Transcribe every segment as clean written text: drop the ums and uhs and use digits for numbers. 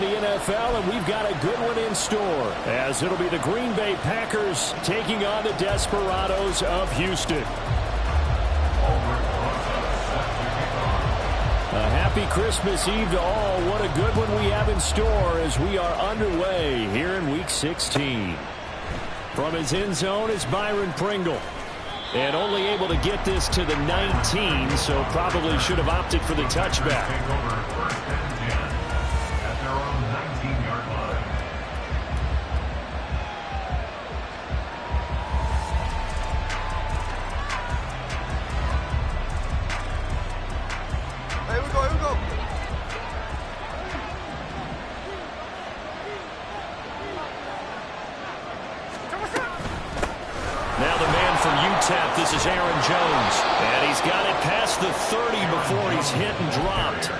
the NFL, and we've got a good one in store, as it'll be the Green Bay Packers taking on the Desperados of Houston. A happy Christmas Eve to all. What a good one we have in store as we are underway here in Week 16. From his end zone is Byron Pringle. And only able to get this to the 19, so probably should have opted for the touchback. This is Aaron Jones, and he's got it past the 30 before he's hit and dropped.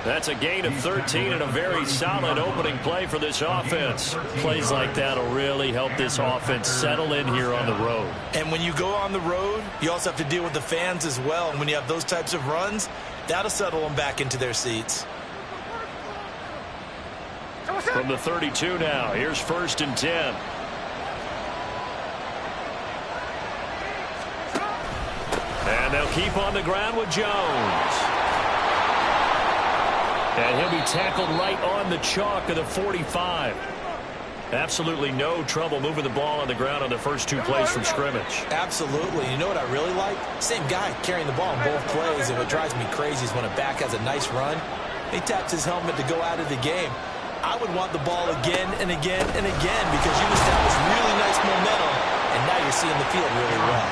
That's a gain of 13 and a very solid opening play for this offense. Plays like that will really help this offense settle in here on the road. And when you go on the road, you also have to deal with the fans as well. And when you have those types of runs, that'll settle them back into their seats. From the 32 now, here's 1st and 10. And they'll keep on the ground with Jones. And he'll be tackled right on the chalk of the 45. Absolutely no trouble moving the ball on the ground on the first 2 plays from scrimmage. Absolutely. You know what I really like? Same guy carrying the ball in both plays. And what drives me crazy is when a back has a nice run, he taps his helmet to go out of the game. I would want the ball again and again and again because you establish really nice momentum, and now you're seeing the field really well.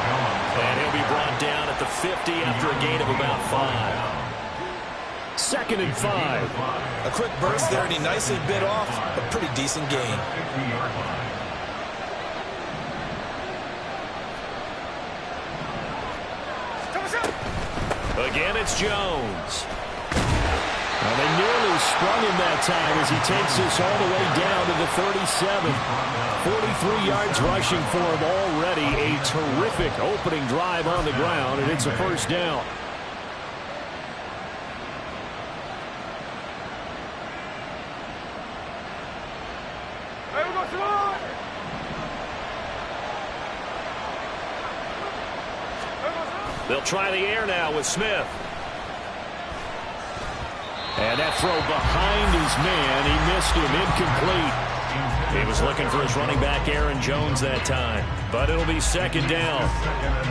And he'll be brought down at the 50 after a gain of about 5. 2nd and 5. A quick burst there, and he nicely bit off a pretty decent gain. Again, it's Jones. Well, they nearly sprung him that time as he takes this all the way down to the 37. 43 yards rushing for him already. A terrific opening drive on the ground, and it's a 1st down. They'll try the air now with Smith. And that throw behind his man. He missed him. Incomplete. He was looking for his running back, Aaron Jones, that time. But it'll be 2nd down.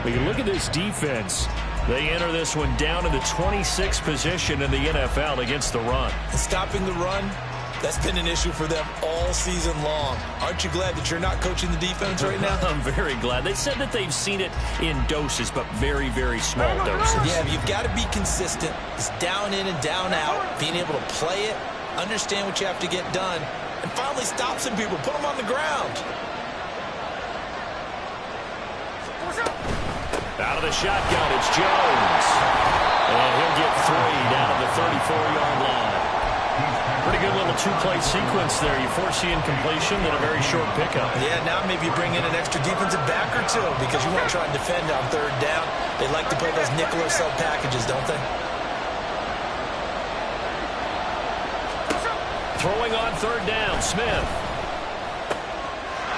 But you look at this defense. They enter this one down in the 26th position in the NFL against the run. Stopping the run, that's been an issue for them all season long. Aren't you glad that you're not coaching the defense right now? I'm very glad. They said that they've seen it in doses, but very, very small doses. Yeah, but you've got to be consistent. It's down in and down out, being able to play it, understand what you have to get done, and finally stop some people, put them on the ground. Out of the shotgun, it's Jones. And he'll get 3 down to the 34-yard line. Pretty good little 2-play sequence there. You force the incompletion, then a very short pickup. Yeah, now maybe you bring in an extra defensive back or 2 because you want to try and defend on 3rd down. They like to play those nickel or sub packages, don't they? Throwing on 3rd down, Smith.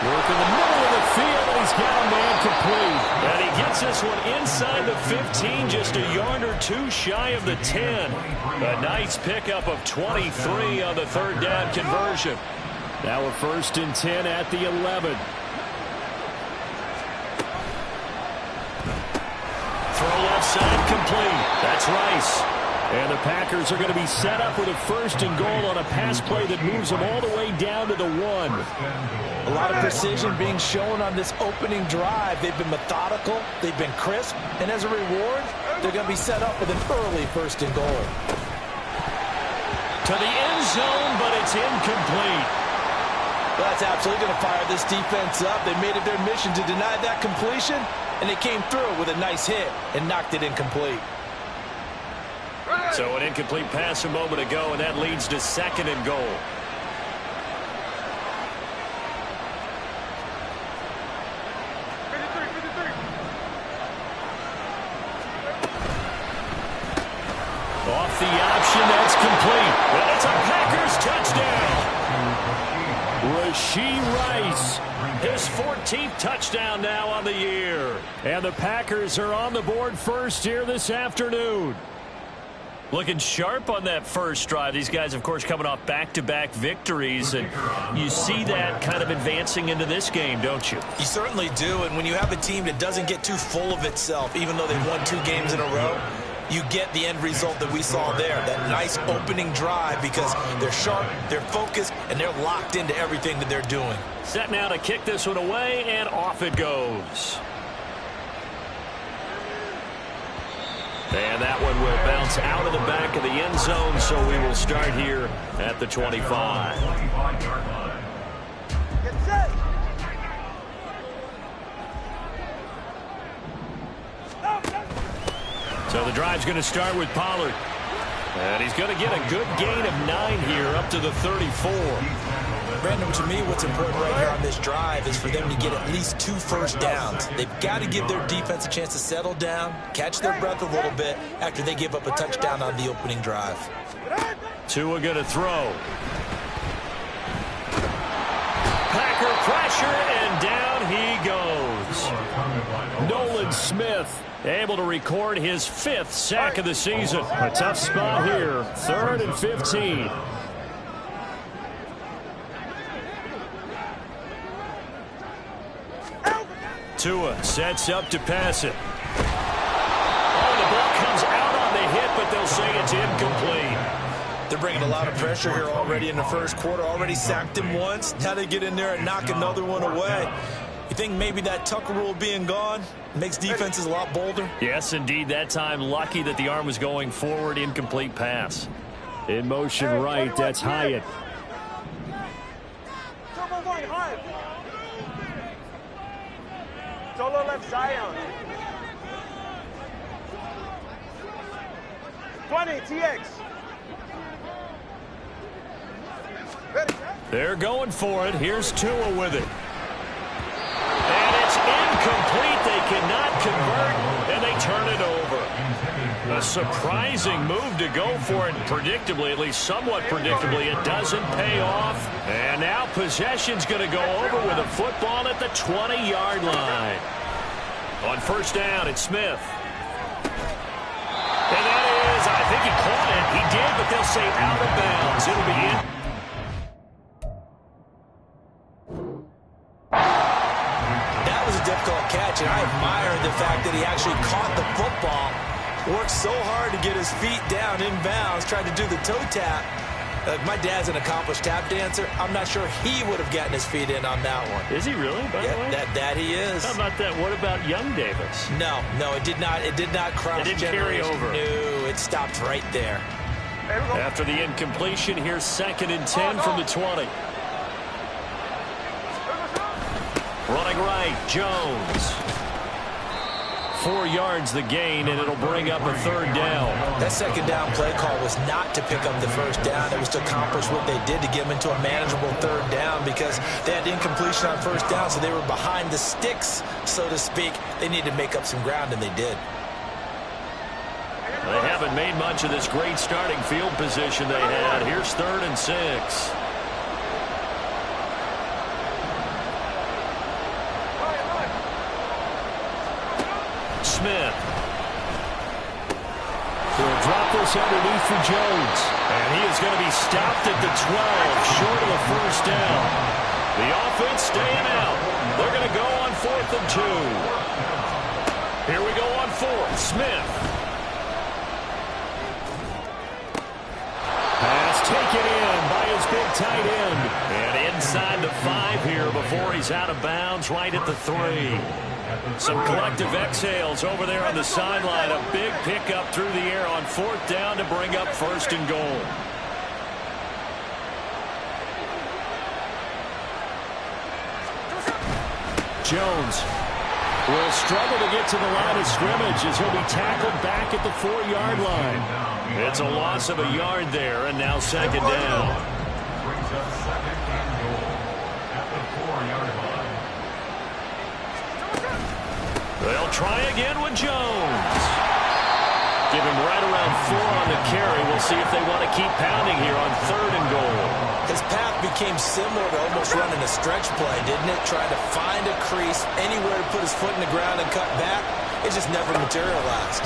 Work in the middle of the field, and he's got a man complete. And he gets this one inside the 15, just a yard or 2 shy of the 10. A nice pickup of 23 on the 3rd down conversion. Now a 1st and 10 at the 11. Throw left side complete. That's Rice. And the Packers are going to be set up with a 1st and goal on a pass play that moves them all the way down to the 1. A lot of precision being shown on this opening drive. They've been methodical, they've been crisp, and as a reward, they're going to be set up with an early 1st and goal. To the end zone, but it's incomplete. Well, that's absolutely going to fire this defense up. They made it their mission to deny that completion, and they came through with a nice hit and knocked it incomplete. So an incomplete pass a moment ago, and that leads to 2nd and goal. Off the option, that's complete. Well, it's a Packers touchdown. Rashee Rice, his 14th touchdown now on the year. And the Packers are on the board first here this afternoon. Looking sharp on that first drive. These guys, of course, coming off back-to-back victories, and you see that kind of advancing into this game, don't you? You certainly do, and when you have a team that doesn't get too full of itself, even though they've won 2 games in a row, you get the end result that we saw there, that nice opening drive, because they're sharp, they're focused, and they're locked into everything that they're doing. Set now to kick this one away, and off it goes. And that one will bounce out of the back of the end zone, so we will start here at the 25. Get set. So the drive's going to start with Pollard. And he's going to get a good gain of 9 here up to the 34. Brandon, to me, what's important right here on this drive is for them to get at least 2 first downs. They've got to give their defense a chance to settle down, catch their breath a little bit after they give up a touchdown on the opening drive. Tua going to throw. Packer pressure, and down he goes. Nolan Smith able to record his 5th sack of the season. A tough spot here. 3rd and 15. Tua sets up to pass it. Oh, the ball comes out on the hit, but they'll say it's incomplete. They're bringing a lot of pressure here already in the first quarter. Already sacked him once. Now they get in there and knock another one away. You think maybe that Tucker rule being gone makes defenses a lot bolder? Yes, indeed. That time, lucky that the arm was going forward. Incomplete pass. In motion right, that's Hyatt. Solo left Zion. 20, TX. They're going for it. Here's Tua with it. And it's incomplete. They cannot convert, and they turn it over. A surprising move to go for it. Predictably, at least somewhat predictably, it doesn't pay off. And now possession's going to go over with a football at the 20-yard line. On first down, it's Smith. And that is, I think he caught it. He did, but they'll say out of bounds. It'll be in. That was a difficult catch, and I admire the fact that he actually caught the football. Worked so hard to get his feet down in bounds, tried to do the toe tap. My dad's an accomplished tap dancer. I'm not sure he would have gotten his feet in on that one. Is he really, by the way? That he is. How about that? What about young Davis? No, it did not. It did not cross. It didn't carry over. No, it stopped right there. After the incompletion, here's 2nd and 10 from the 20. Running right, Jones. 4 yards the gain, and it'll bring up a 3rd down. That 2nd down play call was not to pick up the first down. It was to accomplish what they did to get them into a manageable 3rd down, because they had incompletion on first down, so they were behind the sticks, so to speak. They needed to make up some ground, and they did. They haven't made much of this great starting field position they had. Here's 3rd and 6. Smith. He'll drop this underneath for Jones. And he is going to be stopped at the 12, short of the first down. The offense staying out. They're going to go on 4th and 2. Here we go on 4th. Smith. Pass taken in by his big tight end. And inside the 5 here before he's out of bounds, right at the 3. Some collective exhales over there on the sideline. A big pickup through the air on 4th down to bring up 1st and goal. Jones will struggle to get to the line of scrimmage as he'll be tackled back at the 4-yard line. It's a loss of a yard there, and now 2nd down. They'll try again with Jones. Give him right around 4 on the carry. We'll see if they want to keep pounding here on 3rd and goal. His path became similar to almost running a stretch play, didn't it? Trying to find a crease, anywhere to put his foot in the ground and cut back. It just never materialized.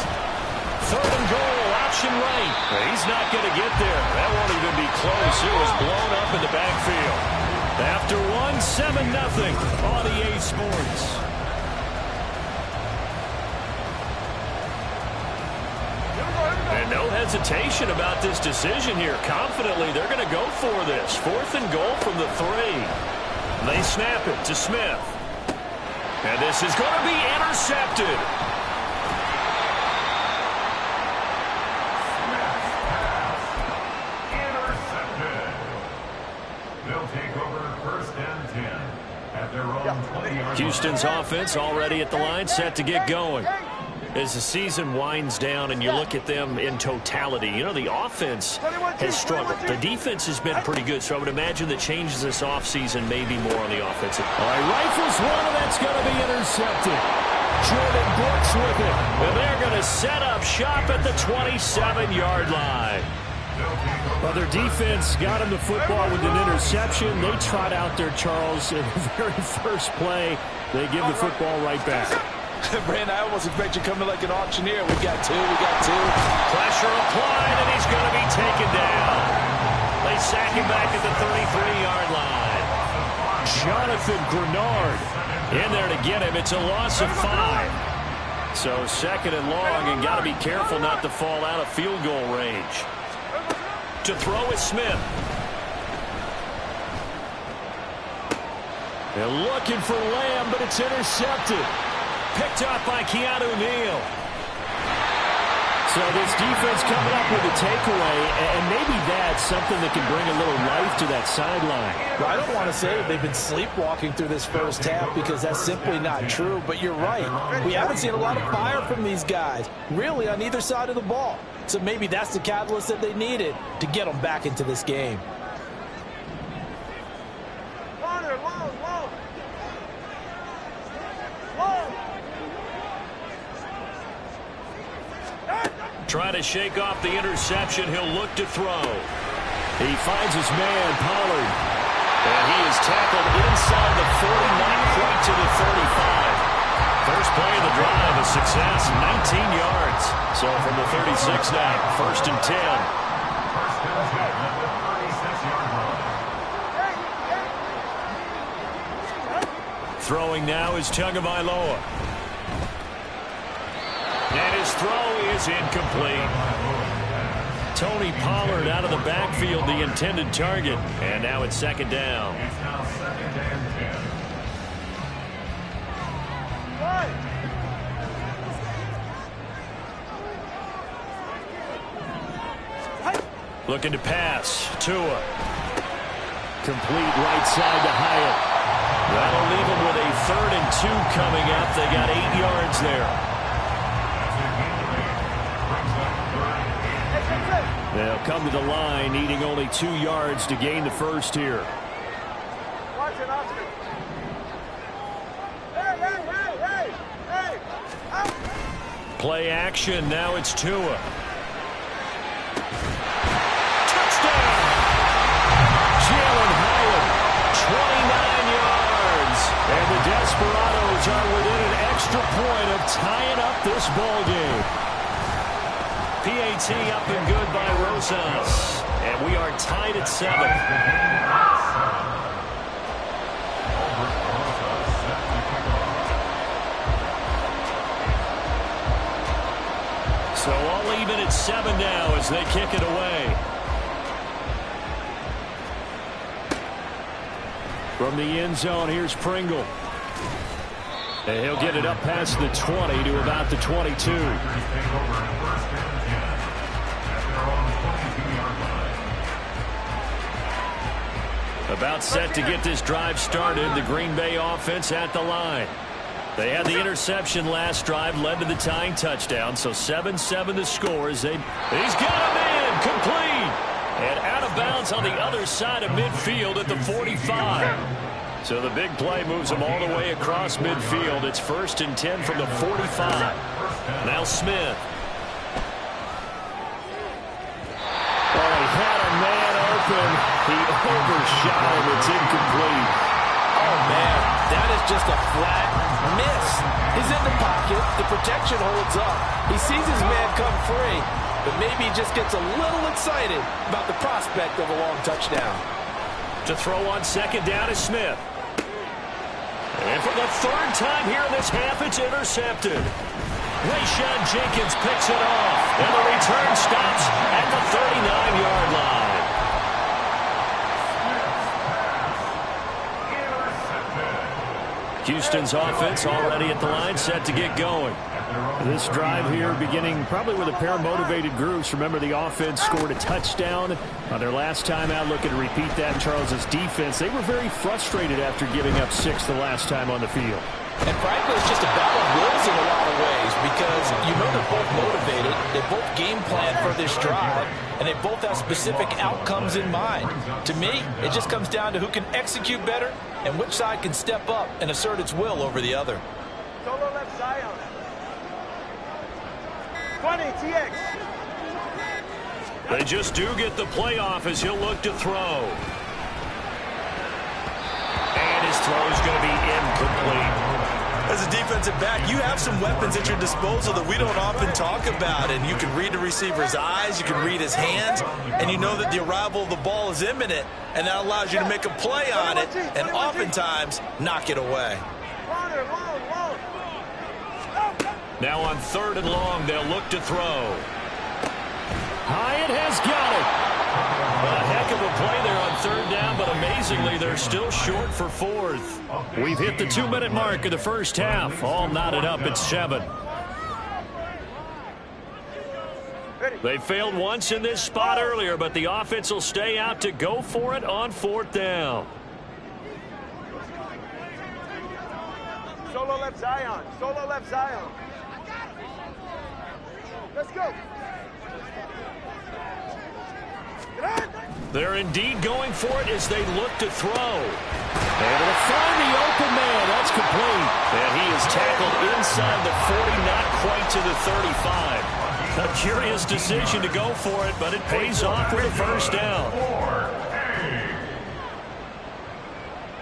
3rd and goal, option right. He's not going to get there. That won't even be close. It was blown up in the backfield. After 7-0 on EA Sports. And no hesitation about this decision here. Confidently, they're going to go for this. 4th and goal from the 3. They snap it to Smith. And this is going to be intercepted. They'll take over 1st and 10 at their own 20-yard. Houston's offense already at the line, set to get going. As the season winds down and you look at them in totality, you know, the offense has struggled. The defense has been pretty good, so I would imagine the changes this offseason may be more on the offensive. All right, rifles one, and that's going to be intercepted. Jordan Brooks with it. And they're going to set up shop at the 27-yard line. Well, their defense got him the football with an interception. They trot out there, Charles, in the very first play. They give the football right back. Brandon, I almost expect you coming like an auctioneer. We got two. Pressure applied, and he's going to be taken down. They sack him back at the 33-yard line. Jonathan Grenard In there to get him. It's a loss of 5. So 2nd and long, and got to be careful not to fall out of field goal range. To throw is Smith. They're looking for Lamb, but it's intercepted. Picked up by Keanu Neal. So this defense coming up with a takeaway, and maybe that's something that can bring a little life to that sideline. Well, I don't want to say they've been sleepwalking through this first half because that's simply not true, but you're right. We haven't seen a lot of fire from these guys, really, on either side of the ball. So maybe that's the catalyst that they needed to get them back into this game. Trying to shake off the interception. He'll look to throw. He finds his man, Pollard. And he is tackled inside the 40, not quite to the 35. First play of the drive, a success, 19 yards. So from the 36 now, 1st and 10. Throwing now is Tagovailoa. And his throw is incomplete. Tony Pollard out of the backfield, the intended target. And now it's 2nd down. It's now 2nd and 10. Looking to pass. Tua. Complete right side to Hyatt. That'll leave him with a 3rd and 2 coming up. They got 8 yards there. They'll come to the line, needing only 2 yards to gain the first here. Watch it, Oscar. Hey. Play action. Now it's Tua. Touchdown! Jalen Hyatt, 29 yards. And the Desperados are within an extra point of tying up this ball game. PAT up and good by Rosas. And we are tied at 7. So all even at 7 now as they kick it away. From the end zone, here's Pringle. And he'll get it up past the 20 to about the 22. About set to get this drive started. The Green Bay offense at the line. They had the interception last drive, led to the tying touchdown. So 7-7 the score. He's got him in, complete. And out of bounds on the other side of midfield at the 45. So the big play moves them all the way across midfield. It's 1st and 10 from the 45. Now Smith. He overshot him. It's incomplete. Oh, man, that is just a flat miss. He's in the pocket. The protection holds up. He sees his man come free, but maybe he just gets a little excited about the prospect of a long touchdown. To throw on second down is Smith. And for the third time here in this half, it's intercepted. Rayshawn Jenkins picks it off, and the return stops at the 39-yard line. Houston's offense already at the line, set to get going. This drive here beginning probably with a pair of motivated groups. Remember, the offense scored a touchdown on their last time out. Looking to repeat that in Charles's defense. They were very frustrated after giving up 6 the last time on the field. And frankly, it's just a battle of wills in a lot of ways because you know they're both motivated. They both game plan for this drive, and they both have specific outcomes in mind. To me, it just comes down to who can execute better and which side can step up and assert its will over the other. Solo left Zion. 20, TX. They just do get the playoff as he'll look to throw. And his throw is going to be incomplete. As a defensive back, you have some weapons at your disposal that we don't often talk about. And you can read the receiver's eyes, you can read his hands, and you know that the arrival of the ball is imminent. And that allows you to make a play on it and oftentimes knock it away. Now on 3rd and long, they'll look to throw. Hyatt has got it. A heck of a play there on 3rd down, but amazingly, they're still short for 4th. We've hit the 2-minute mark of the first half. All knotted up at 7. They failed once in this spot earlier, but the offense will stay out to go for it on 4th down. Solo left Zion. Solo left Zion. Let's go. They're indeed going for it as they look to throw. Able to find the open man. That's complete. And he is tackled inside the 40, not quite to the 35. A curious decision to go for it, but it pays off with a first down.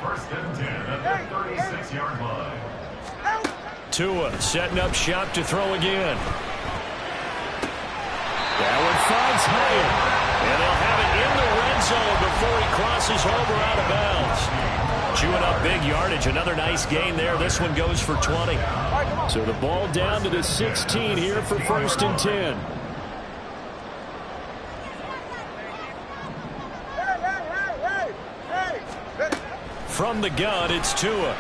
First and 10 at the 36-yard line. Tua setting up shop to throw again. That one finds Hyatt. And they'll have it in the red zone before he crosses over out of bounds. Chewing up big yardage. Another nice gain there. This one goes for 20. So the ball down to the 16 here for 1st and 10. From the gun, it's Tua.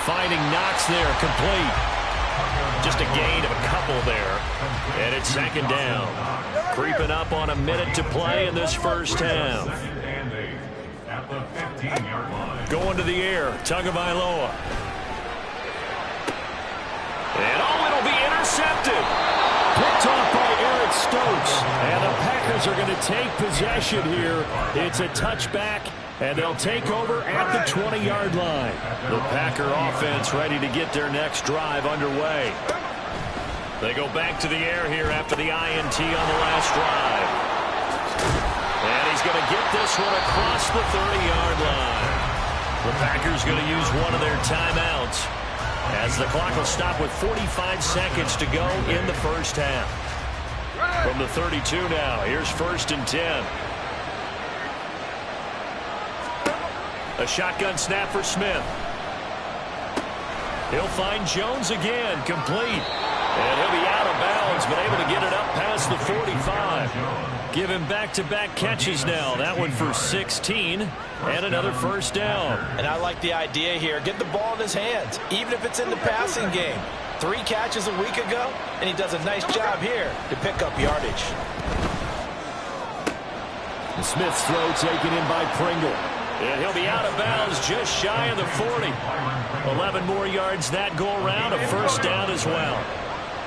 Finding Knox there, complete. Just a gain of a couple there. And it's 2nd down. Creeping up on a minute to play in this first half. At the 15-yard line. Going to the air, Tagovailoa. And it'll be intercepted. Picked off by Eric Stokes. And the Packers are going to take possession here. It's a touchback, and they'll take over at the 20-yard line. The Packer offense ready to get their next drive underway. They go back to the air here after the INT on the last drive. And he's going to get this one across the 30-yard line. The Packers going to use one of their timeouts as the clock will stop with 45 seconds to go in the first half. From the 32 now, here's 1st and 10. A shotgun snap for Smith. He'll find Jones again, complete. And he'll be out of bounds, but able to get it up past the 45. Give him back-to-back catches now. That one for 16 and another first down. And I like the idea here. Get the ball in his hands, even if it's in the passing game. 3 catches a week ago, and he does a nice job here to pick up yardage. And Smith's throw taken in by Pringle. And he'll be out of bounds just shy of the 40. 11 more yards that go around, a first down as well.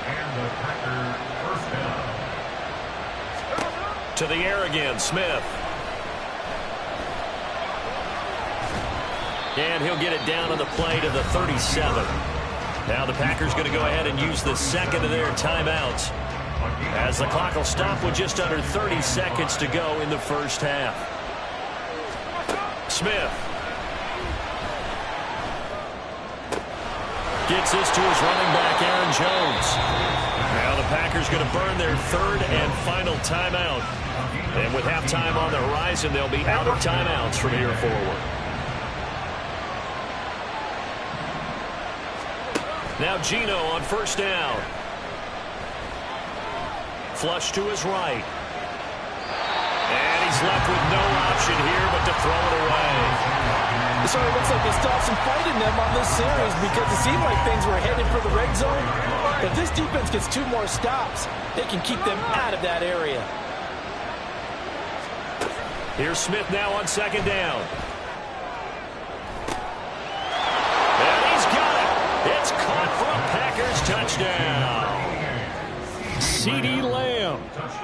And the Packer first down. To the air again, Smith. And he'll get it down on the play to the 37. Now the Packers going to go ahead and use the second of their timeouts. as the clock will stop with just under 30 seconds to go in the first half. Smith gets this to his running back, Aaron Jones. Now the Packers going to burn their third and final timeout. And with halftime on the horizon, they'll be out of timeouts from here forward. Now Geno on first down. Flush to his right. And he's left with no option here but to throw it away. It sort of looks like they stopped some fight in them on this series because it seemed like things were headed for the red zone. But this defense gets 2 more stops. They can keep them out of that area. Here's Smith now on second down. And he's got it. It's caught for a Packers touchdown. CeeDee Lamb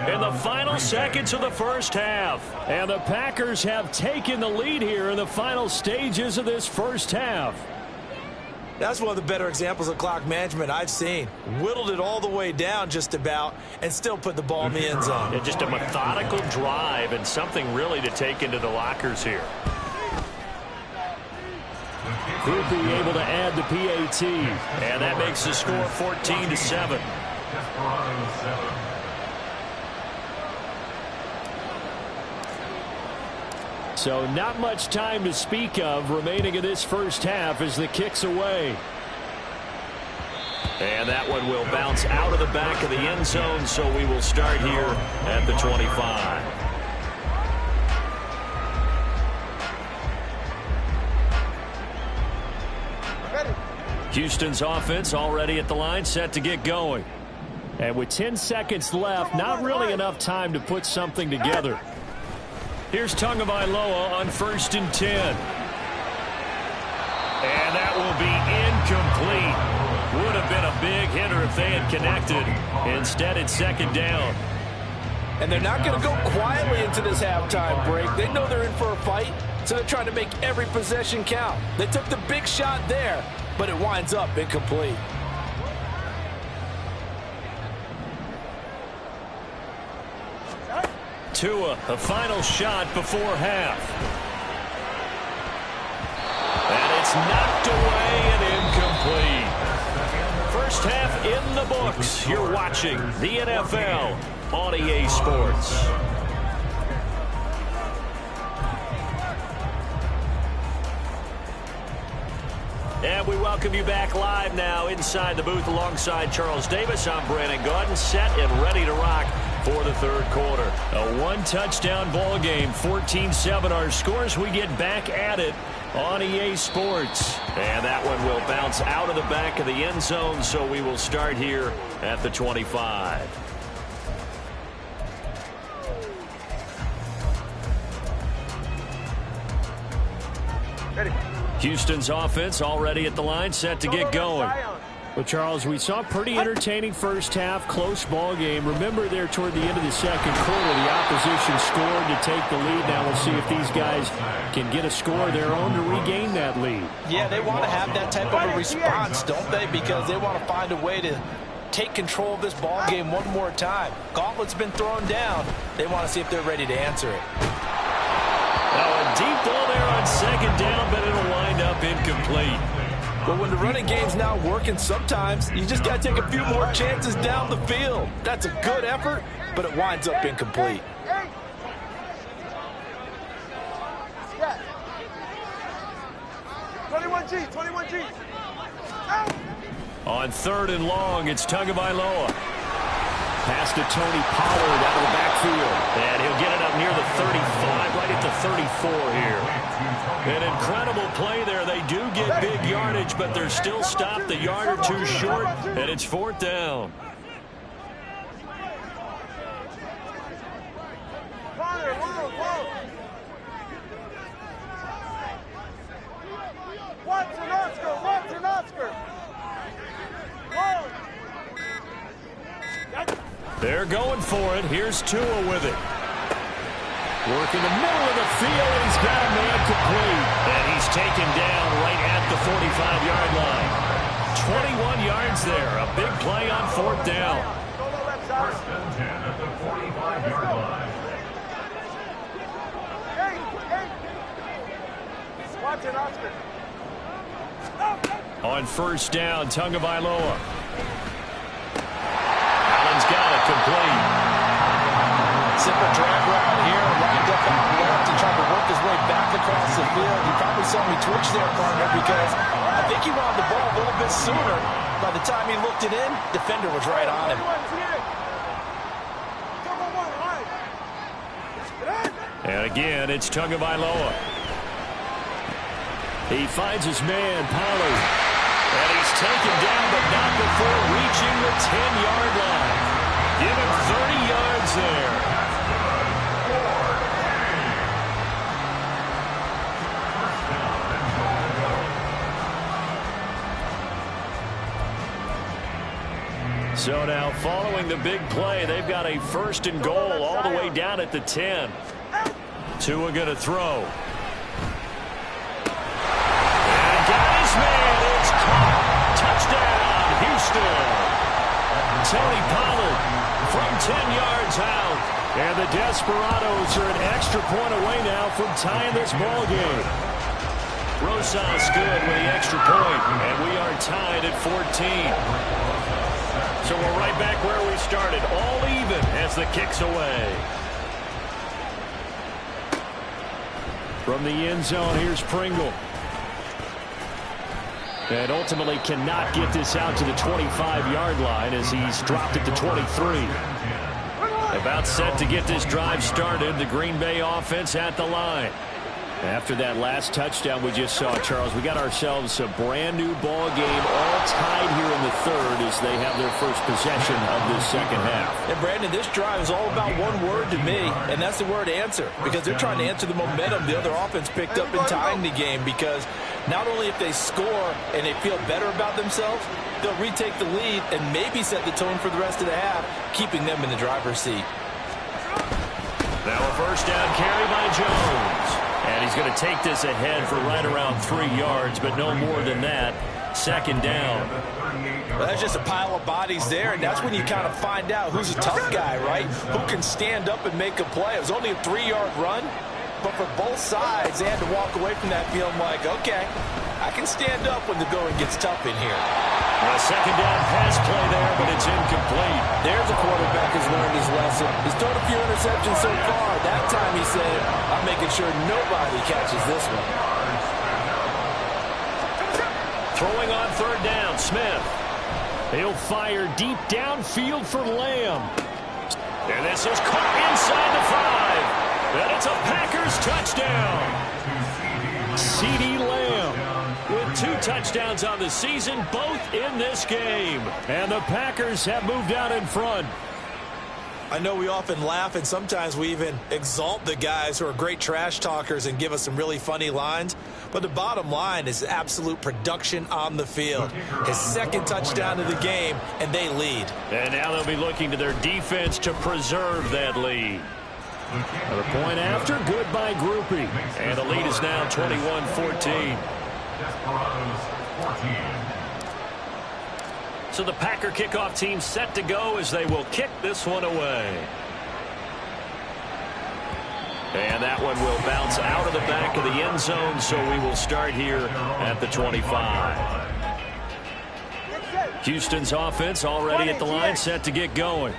in the final seconds of the first half. And the Packers have taken the lead here in the final stages of this first half. That's one of the better examples of clock management I've seen. Whittled it all the way down just about and still put the ball in the end zone. Yeah, just a methodical drive and something really to take into the lockers here. Could be able to add the PAT. And that makes the score 14-7. So not much time to speak of remaining in this first half as the kick's away. And that one will bounce out of the back of the end zone, so we will start here at the 25. Houston's offense already at the line, set to get going. And with 10 seconds left, not really enough time to put something together. Here's Tagovailoa on 1st and 10. And that will be incomplete. Would have been a big hitter if they had connected. Instead, it's 2nd down. And they're not going to go quietly into this halftime break. They know they're in for a fight, so they're trying to make every possession count. They took the big shot there, but it winds up incomplete. Tua, the final shot before half. And it's knocked away and incomplete. First half in the books. You're watching the NFL on EA Sports. And we welcome you back live now inside the booth alongside Charles Davis. I'm Brandon Gaudin, set and ready to rock for the third quarter. A one-touchdown ball game, 14-7 our scores. We get back at it on EA Sports. And that one will bounce out of the back of the end zone, so we will start here at the 25. Ready. Houston's offense already at the line, set to get going. Well, Charles, we saw a pretty entertaining first half, close ball game. Remember there toward the end of the second quarter, the opposition scored to take the lead. Now we'll see if these guys can get a score of their own to regain that lead. Yeah, they want to have that type of a response, don't they? Because they want to find a way to take control of this ball game one more time. Gauntlet's been thrown down. They want to see if they're ready to answer it. Now a deep ball there on 2nd down, but it'll wind up incomplete. But when the running game's not working, sometimes you just got to take a few more chances down the field. That's a good effort, but it winds up incomplete. Hey. Yes. 21G, 21G. Out. On 3rd and long, it's Tagovailoa. Pass to Tony Pollard out of the backfield. And he'll get it up near the 35, right at the 34 here. An incredible play there. They do get big yardage, but they're still stopped a yard or two short, and it's 4th down. Connor, whoa. Watson, Oscar. Whoa. They're going for it. Here's Tua with it. Work in the middle of the field, and he's got a man complete. And he's taken down right at the 45-yard line. 21 yards there. A big play on 4th down. First and 10 at the 45-yard line. Watson, Oscar. On 1st down, Tagovailoa. Allen's got it complete. Simple drag route here, lined up out left and trying to work his way back across the field. You probably saw me twitch there, partner, because I think he wanted the ball a little bit sooner. By the time he looked it in, defender was right on him. And again, it's Tagovailoa. He finds his man, Pollard. And he's taken down, but not before reaching the 10-yard line. Give him 30 yards there. So now, following the big play, they've got a 1st and goal all the way down at the 10. Tua going to throw. And got his man. It's caught. Touchdown, Houston. Tony Pollard from 10 yards out. And the Desperados are an extra point away now from tying this ball game. Rosas good with the extra point, and we are tied at 14. So we're right back where we started, all even as the kick's away. From the end zone, here's Pringle. And ultimately cannot get this out to the 25-yard line as he's dropped it to 23. About set to get this drive started, the Green Bay offense at the line. After that last touchdown we just saw, Charles, we got ourselves a brand new ball game, all tied here in the 3rd as they have their first possession of this 2nd half. And Brandon, this drive is all about one word to me, and that's the word answer, because they're trying to answer the momentum the other offense picked up in tying the game, because not only if they score and they feel better about themselves, they'll retake the lead and maybe set the tone for the rest of the half, keeping them in the driver's seat. Now a 1st down carry by Jones. And he's going to take this ahead for right around 3 yards, but no more than that. 2nd down. Well, that's just a pile of bodies there, and that's when you kind of find out who's a tough guy, right? Who can stand up and make a play. It was only a 3-yard run, but for both sides, they had to walk away from that feeling like, okay, I can stand up when the going gets tough in here. A 2nd down pass play there, but it's incomplete. There's a quarterback who's learned his lesson. He's thrown a few interceptions so far. That time he said, I'm making sure nobody catches this one. Throwing on 3rd down, Smith. He'll fire deep downfield for Lamb. And this is caught inside the 5. And it's a Packers touchdown. CeeDee Lamb with 2 touchdowns on the season, both in this game. And the Packers have moved out in front. I know we often laugh, and sometimes we even exalt the guys who are great trash talkers and give us some really funny lines. But the bottom line is absolute production on the field. His 2nd touchdown of the game, and they lead. And now they'll be looking to their defense to preserve that lead. Another point after, good by Groupie. And the lead is now 21-14. So the Packer kickoff team set to go as they will kick this one away. And that one will bounce out of the back of the end zone, so we will start here at the 25. Houston's offense already at the line, set to get going.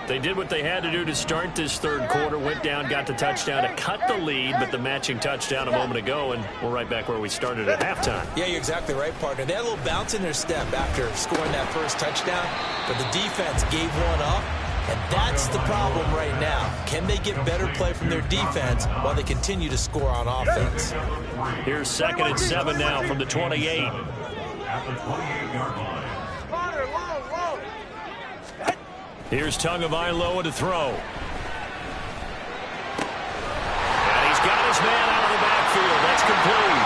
They did what they had to do to start this 3rd quarter, went down, got the touchdown to cut the lead, but the matching touchdown a moment ago, and we're right back where we started at halftime. Yeah, you're exactly right, partner. They had a little bounce in their step after scoring that 1st touchdown, but the defense gave one up, and that's the problem right now. Can they get better play from their defense while they continue to score on offense? Here's 2nd and 7 now from the 28. At the 28-yard line. Here's Tagovailoa to throw. And he's got his man out of the backfield. That's complete.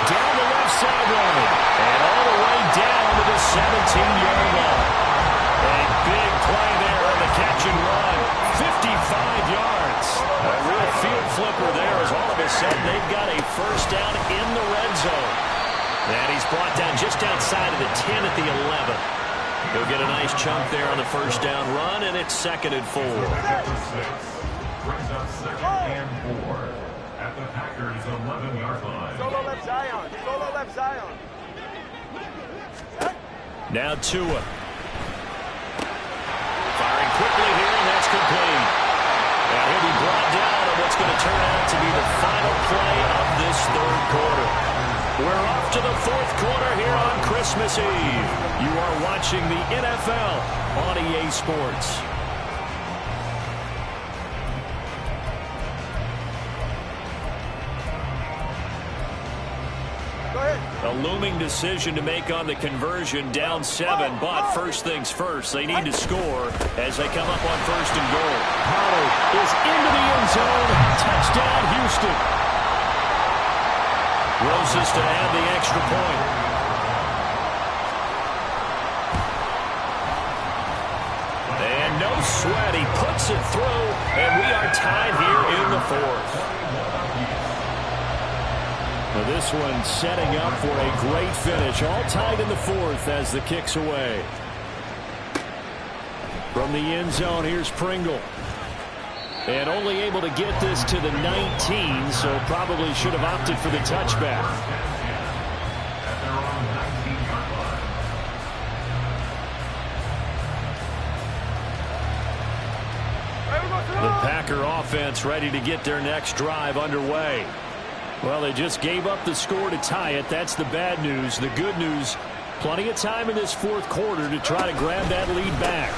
Down the left sideline. And all the way down to the 17-yard line. A big play there on the catch and run. 55 yards. A real field flipper there as all of a sudden they've got a 1st down in the red zone. And he's brought down just outside of the 10 at the 11. He'll get a nice chunk there on the first down run, and it's 2nd and 4. Brings up 2nd and 4 at the Packers' 11-yard line. Solo left Zion. Solo left Zion. Now Tua. Firing quickly here, and that's complete. And he'll be brought down on what's going to turn out to be the final play of this 3rd quarter. We're off to the 4th quarter here on Christmas Eve. You are watching the NFL on EA Sports. A looming decision to make on the conversion, down 7, but first things first, they need to score as they come up on 1st and goal. Pollard is into the end zone. Touchdown, Houston. Roses to add the extra point. And no sweat, he puts it through, and we are tied here in the 4th. Well, this one setting up for a great finish. All tied in the 4th as the kick's away. From the end zone, here's Pringle. And only able to get this to the 19, so probably should have opted for the touchback. The Packer offense ready to get their next drive underway. Well, they just gave up the score to tie it. That's the bad news. The good news, plenty of time in this 4th quarter to try to grab that lead back.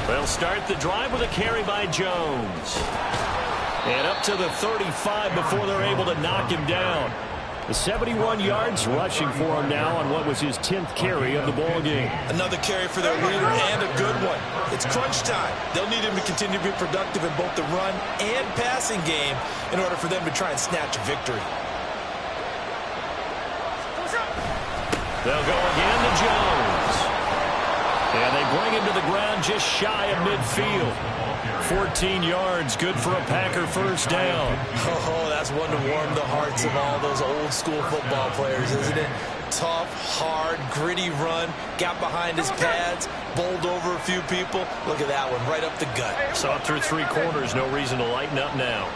They'll start the drive with a carry by Jones. And up to the 35 before they're able to knock him down. The 71 yards rushing for him now on what was his 10th carry of the ball game. Another carry for their leader and a good one. It's crunch time. They'll need him to continue to be productive in both the run and passing game in order for them to try and snatch a victory. They'll go again to Jones. And they bring him to the ground just shy of midfield. 14 yards, good for a Packer first down. Oh, that's one to warm the hearts of all those old school football players, isn't it? Tough, hard, gritty run, got behind his pads, bowled over a few people. Look at that one, right up the gut. Saw it through 3 quarters, no reason to lighten up now.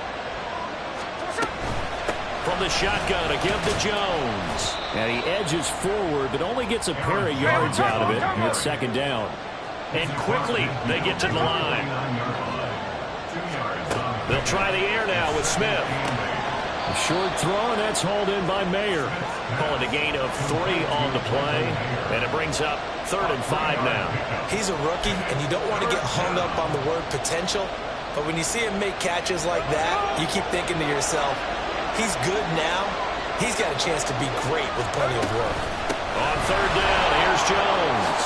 From the shotgun, a give to Jones. And he edges forward, but only gets a pair of yards out of it. And it's 2nd down. And quickly, they get to the line. They'll try the air now with Smith. A short throw, and that's hauled in by Mayer. Calling a gain of 3 on the play. And it brings up 3rd and 5 now. He's a rookie, and you don't want to get hung up on the word potential. But when you see him make catches like that, you keep thinking to yourself, he's good now. He's got a chance to be great with plenty of work. On 3rd down, here's Jones.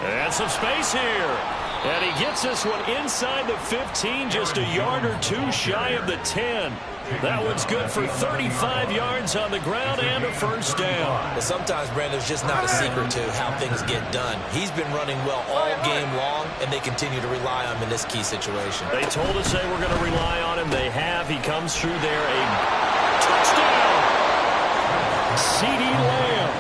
And some space here. And he gets this one inside the 15, just a yard or 2 shy of the 10. That one's good for 35 yards on the ground and a first down. Well, sometimes, Brandon, there's just not a secret to how things get done. He's been running well all game long, and they continue to rely on him in this key situation. They told us they were going to rely on him. They have. He comes through there. A touchdown. CeeDee Lamb.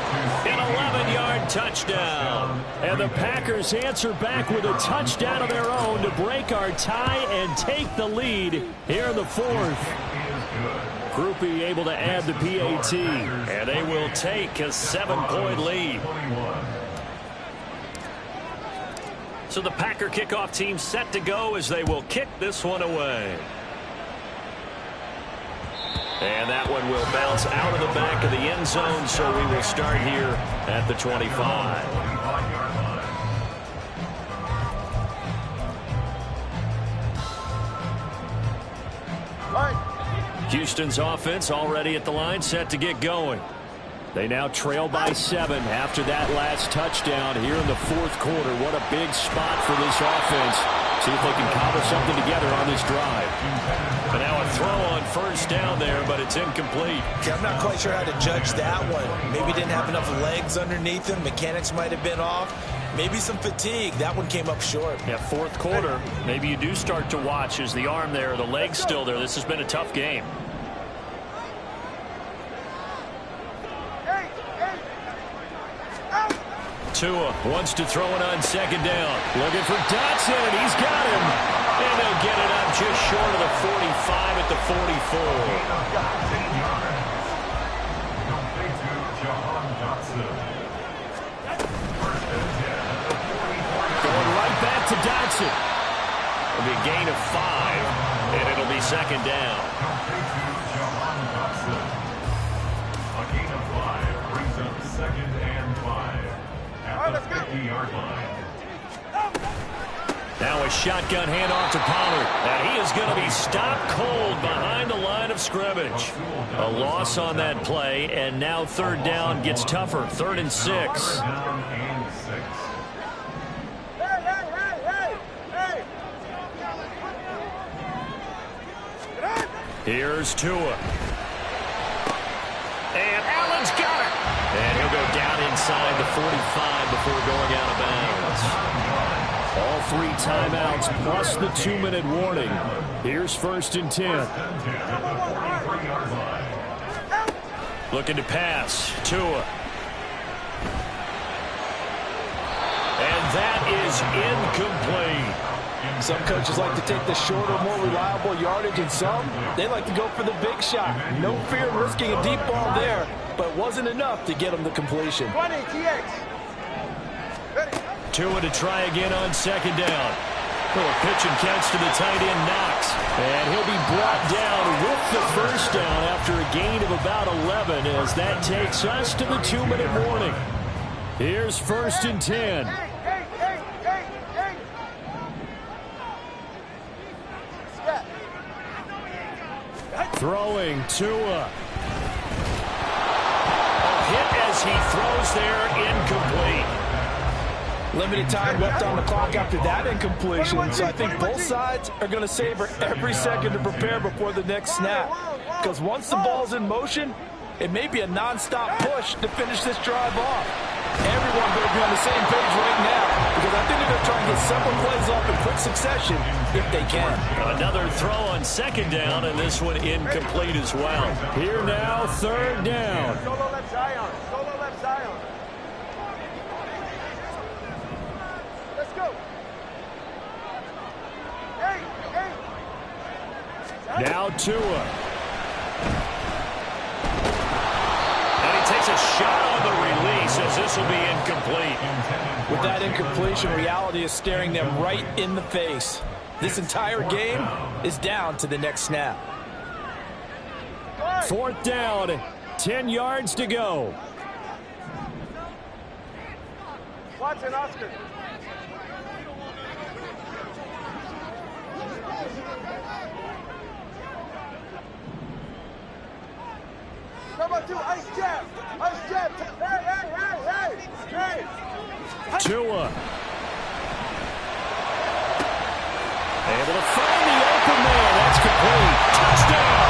An 11-yard touchdown. And the Packers answer back with a touchdown of their own to break our tie and take the lead here in the 4th. Groupie able to add the PAT. And they will take a 7-point lead. So the Packer kickoff team set to go as they will kick this one away. And that one will bounce out of the back of the end zone, so we will start here at the 25. Houston's offense already at the line, set to get going. They now trail by 7 after that last touchdown here in the 4th quarter. What a big spot for this offense. See if they can cobble something together on this drive. But now a throw on first down there, but it's incomplete. Okay, I'm not quite sure how to judge that one. Maybe didn't have enough legs underneath him. Mechanics might have been off. Maybe some fatigue. That one came up short. Yeah, 4th quarter. Maybe you do start to watch. Is the arm there, the leg's still there? This has been a tough game. Tua wants to throw it on second down. Looking for Dotson, and he's got him. And they'll get it up just short of the 45 at the 44. Going right back to Dotson. It'll be a gain of 5, and it'll be second down. A gain of 5 brings up second and 5 at the 50-yard line. Now a shotgun handoff to Pollard. And he is going to be stopped cold behind the line of scrimmage. A loss on that play, and now third down gets tougher. 3rd and 6. Here's Tua. And Allen's got it. And he'll go down inside the 45 before going out of bounds. All 3 timeouts plus the 2-minute warning. Here's 1st and 10. Looking to pass. Tua. And that is incomplete. Some coaches like to take the shorter, more reliable yardage, and some, they like to go for the big shot. No fear of risking a deep ball there, but it wasn't enough to get them the completion. 20, TX. Tua to try again on second down. A pitch and catch to the tight end, Knox. And he'll be brought down with the first down after a gain of about 11 as that takes us to the 2-minute warning. Here's 1st and 10. Throwing Tua. A hit as he throws there, incomplete. Limited time left on the clock after that incompletion, so I think both sides are going to savor every second to prepare before the next snap. Because once the ball's in motion, it may be a non-stop push to finish this drive off. Everyone better be on the same page right now, because I think they're going to try and get several plays off in quick succession if they can. Another throw on second down, and this one incomplete as well. Here now, 3rd down. Solo left Zion. Solo left Zion. Let's go. Hey. Now Tua. And he takes a shot on the release as this will be incomplete. With that incompletion, reality is staring them right in the face. This entire game is down to the next snap. 4th down, 10 yards to go. Watson, Oscar. Number 2, ice jab. Ice jab. Hey. Tua. Able to find the open man. That's complete. Touchdown.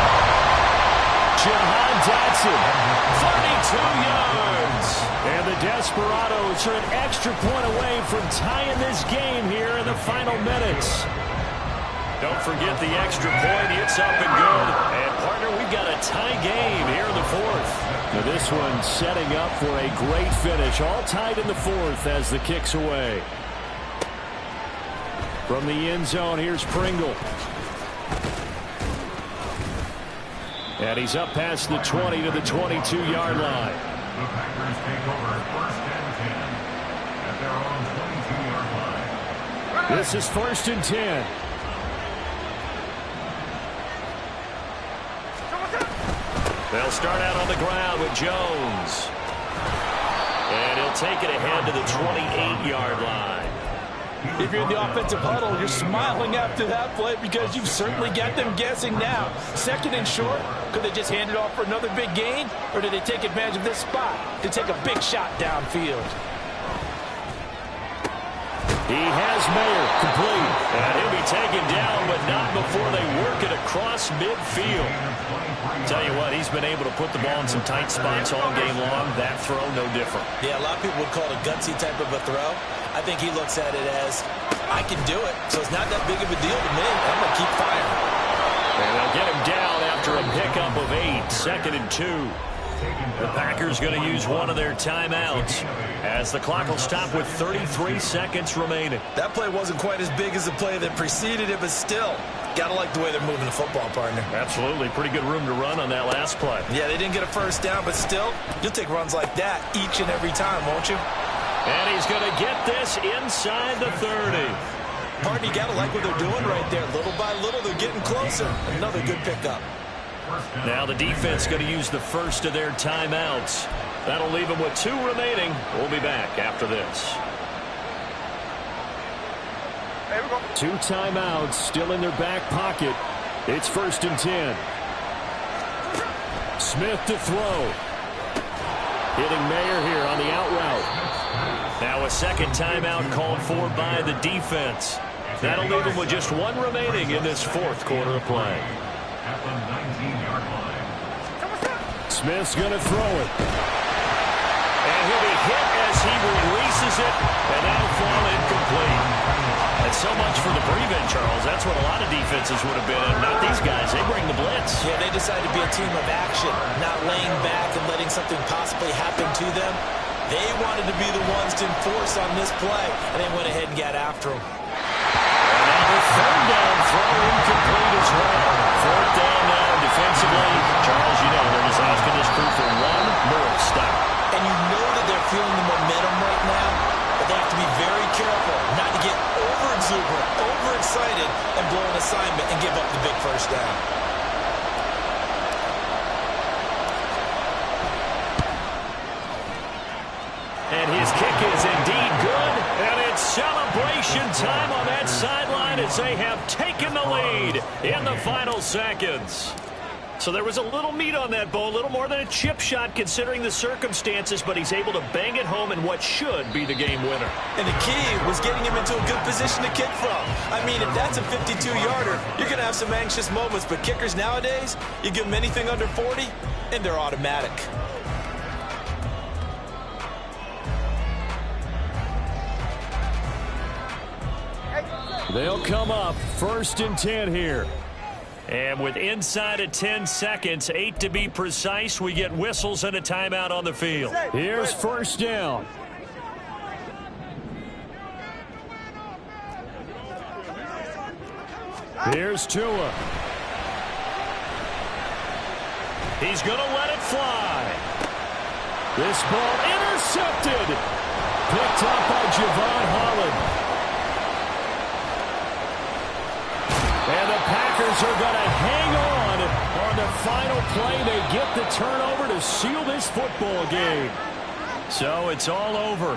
Jahan Dotson, 32 yards. And the Desperados are an extra point away from tying this game here in the final minutes. Don't forget the extra point. It's up and good. And, partner, we've got a tie game here in the 4th. Now this one setting up for a great finish. All tied in the 4th as the kick's away. From the end zone, here's Pringle. And he's up past the 20 to the 22-yard line. The Packers take over 1st and 10 at their own 22-yard line. This is 1st and 10. They'll start out on the ground with Jones. And he'll take it ahead to the 28-yard line. If you're in the offensive huddle, you're smiling after that play because you've certainly got them guessing now. 2nd and short, could they just hand it off for another big gain? Or did they take advantage of this spot to take a big shot downfield? He has Mayer complete. And he'll be taken down, but not before they work it across midfield. Tell you what, he's been able to put the ball in some tight spots all game long. That throw, no different. Yeah, a lot of people would call it a gutsy type of a throw. I think he looks at it as, I can do it, so it's not that big of a deal to me. I'm going to keep firing. And they'll get him down after a pickup of 8. 2nd and 2. The Packers going to use one of their timeouts as the clock will stop with 33 seconds remaining. That play wasn't quite as big as the play that preceded it, but still, gotta like the way they're moving the football, partner. Absolutely. Pretty good room to run on that last play. Yeah, they didn't get a first down, but still, you'll take runs like that each and every time, won't you? And he's going to get this inside the 30. Partner, you gotta like what they're doing right there. Little by little, they're getting closer. Another good pickup. Now the defense going to use the first of their timeouts. That'll leave them with 2 remaining. We'll be back after this. 2 timeouts still in their back pocket. It's 1st and 10. Smith to throw. Hitting Mayer here on the out route. Now a second timeout called for by the defense. That'll leave them with just 1 remaining in this 4th quarter of play. At the 19-yard line. Smith's going to throw it. And he'll be hit as he releases it, and that'll fall incomplete. And so much for the prevent, Charles. That's what a lot of defenses would have been. Not these guys. They bring the blitz. Yeah, they decided to be a team of action, not laying back and letting something possibly happen to them. They wanted to be the ones to enforce on this play, and they went ahead and got after them. And now the 3rd down throw incomplete as well. 4th down now defensively. Charles, you know they're just asking this crew for 1 more stop. And you know that they're feeling the momentum right now, but they have to be very careful not to get over-exuberant, overexcited, and blow an assignment and give up the big first down. And his kick is indeed good, and it's celebration time on that sideline as they have taken the lead in the final seconds. So there was a little meat on that bone, a little more than a chip shot considering the circumstances, but he's able to bang it home in what should be the game winner. And the key was getting him into a good position to kick from. I mean, if that's a 52-yarder, you're going to have some anxious moments, but kickers nowadays, you give them anything under 40, and they're automatic. They'll come up 1st and 10 here. And with inside of 10 seconds, 8 to be precise, we get whistles and a timeout on the field. Here's 1st down. Here's Tua. He's going to let it fly. This ball intercepted. Picked up by Javon Holland. And the Packers are going to hang on the final play. They get the turnover to seal this football game. So it's all over.